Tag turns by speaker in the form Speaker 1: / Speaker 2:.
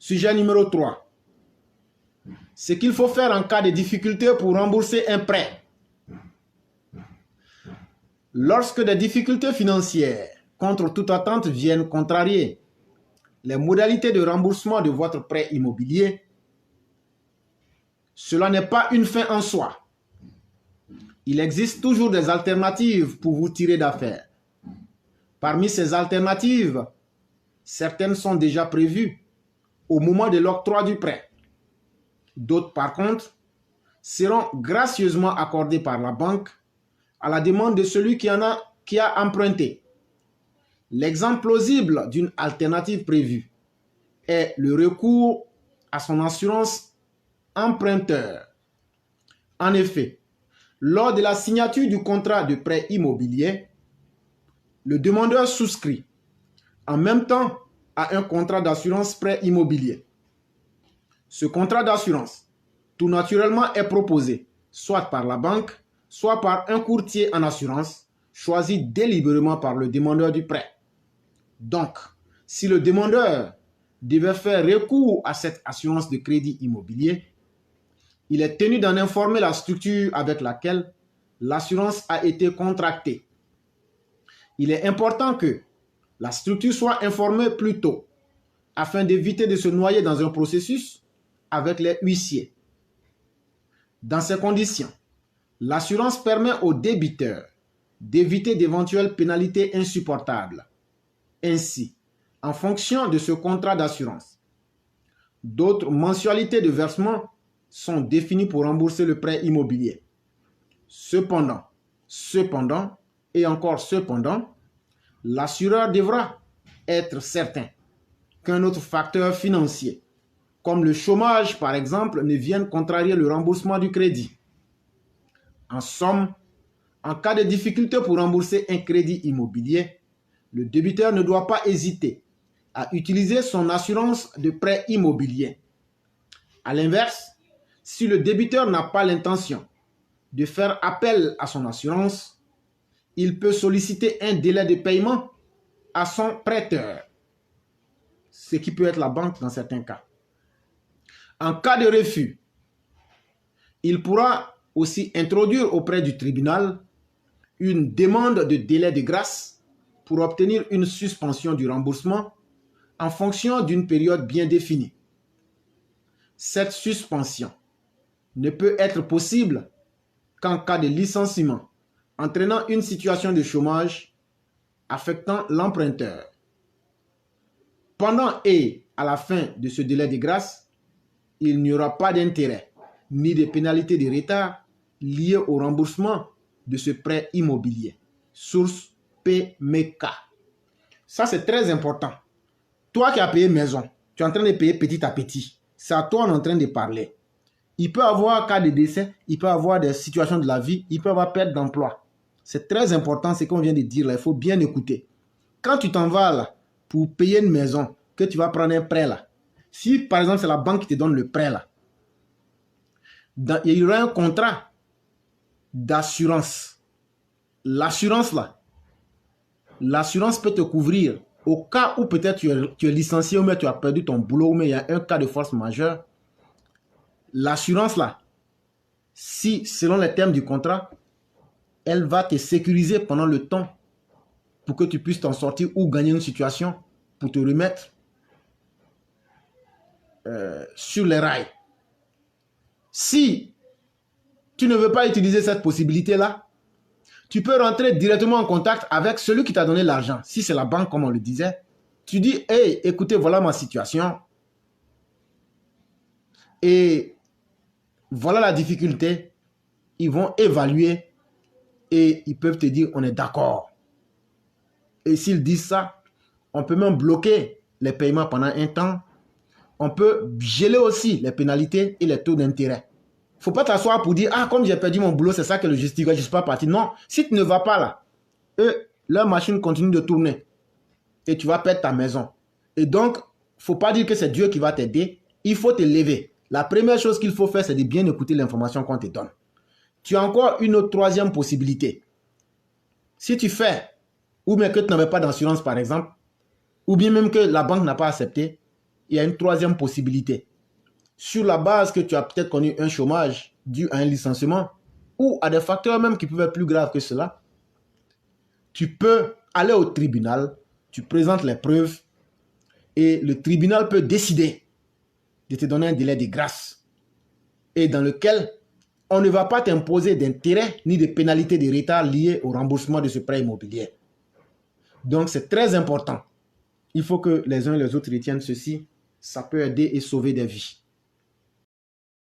Speaker 1: Sujet numéro 3. Ce qu'il faut faire en cas de difficulté pour rembourser un prêt. Lorsque des difficultés financières, contre toute attente, viennent contrarier les modalités de remboursement de votre prêt immobilier, cela n'est pas une fin en soi. Il existe toujours des alternatives pour vous tirer d'affaire. Parmi ces alternatives, certaines sont déjà prévues au moment de l'octroi du prêt. D'autres, par contre, seront gracieusement accordées par la banque à la demande de celui qui a emprunté. L'exemple plausible d'une alternative prévue est le recours à son assurance emprunteur. En effet, lors de la signature du contrat de prêt immobilier, le demandeur souscrit en même temps à un contrat d'assurance prêt immobilier. Ce contrat d'assurance, tout naturellement, est proposé soit par la banque, soit par un courtier en assurance, choisi délibérément par le demandeur du prêt. Donc, si le demandeur devait faire recours à cette assurance de crédit immobilier, il est tenu d'en informer la structure avec laquelle l'assurance a été contractée. Il est important que la structure soit informée plus tôt afin d'éviter de se noyer dans un processus avec les huissiers. Dans ces conditions, l'assurance permet aux débiteurs d'éviter d'éventuelles pénalités insupportables. Ainsi, en fonction de ce contrat d'assurance, d'autres mensualités de versement sont définies pour rembourser le prêt immobilier. Cependant, et encore cependant, l'assureur devra être certain qu'un autre facteur financier, comme le chômage par exemple, ne vienne contrarier le remboursement du crédit. En somme, en cas de difficulté pour rembourser un crédit immobilier, le débiteur ne doit pas hésiter à utiliser son assurance de prêt immobilier. À l'inverse, si le débiteur n'a pas l'intention de faire appel à son assurance, il peut solliciter un délai de paiement à son prêteur, ce qui peut être la banque dans certains cas. En cas de refus, il pourra aussi introduire auprès du tribunal une demande de délai de grâce pour obtenir une suspension du remboursement en fonction d'une période bien définie. Cette suspension ne peut être possible qu'en cas de licenciement entraînant une situation de chômage affectant l'emprunteur. Pendant et à la fin de ce délai de grâce, il n'y aura pas d'intérêt ni de pénalité de retard liées au remboursement de ce prêt immobilier. Source PMK. Ça, c'est très important. Toi qui as payé maison, tu es en train de payer petit à petit. C'est à toi on est en train de parler. Il peut y avoir cas de décès, il peut y avoir des situations de la vie, il peut y avoir perte d'emploi. C'est très important ce qu'on vient de dire là, il faut bien écouter. Quand tu t'en vas là pour payer une maison, que tu vas prendre un prêt là, si par exemple c'est la banque qui te donne le prêt là, il y aura un contrat d'assurance. L'assurance là, l'assurance peut te couvrir au cas où peut-être tu es licencié ou mais tu as perdu ton boulot ou mais il y a un cas de force majeure. L'assurance là, si selon les termes du contrat, elle va te sécuriser pendant le temps pour que tu puisses t'en sortir ou gagner une situation pour te remettre sur les rails. Si tu ne veux pas utiliser cette possibilité-là, tu peux rentrer directement en contact avec celui qui t'a donné l'argent. Si c'est la banque, comme on le disait, tu dis, hey, écoutez, voilà ma situation. Et voilà la difficulté. Ils vont évaluer et ils peuvent te dire, on est d'accord. Et s'ils disent ça, on peut même bloquer les paiements pendant un temps. On peut geler aussi les pénalités et les taux d'intérêt. Il ne faut pas t'asseoir pour dire, ah, comme j'ai perdu mon boulot, c'est ça que le justifie, je ne suis pas parti. Non, si tu ne vas pas là, eux, leur machine continue de tourner et tu vas perdre ta maison. Et donc, il ne faut pas dire que c'est Dieu qui va t'aider. Il faut te lever. La première chose qu'il faut faire, c'est de bien écouter l'information qu'on te donne. Tu as encore une autre troisième possibilité. Si tu fais, ou bien que tu n'avais pas d'assurance par exemple, ou bien même que la banque n'a pas accepté, il y a une troisième possibilité. Sur la base que tu as peut-être connu un chômage dû à un licenciement ou à des facteurs même qui peuvent être plus graves que cela, tu peux aller au tribunal, tu présentes les preuves et le tribunal peut décider de te donner un délai de grâce et dans lequel on ne va pas t'imposer d'intérêts ni de pénalités de retard liées au remboursement de ce prêt immobilier. Donc c'est très important. Il faut que les uns et les autres retiennent ceci. Ça peut aider et sauver des vies.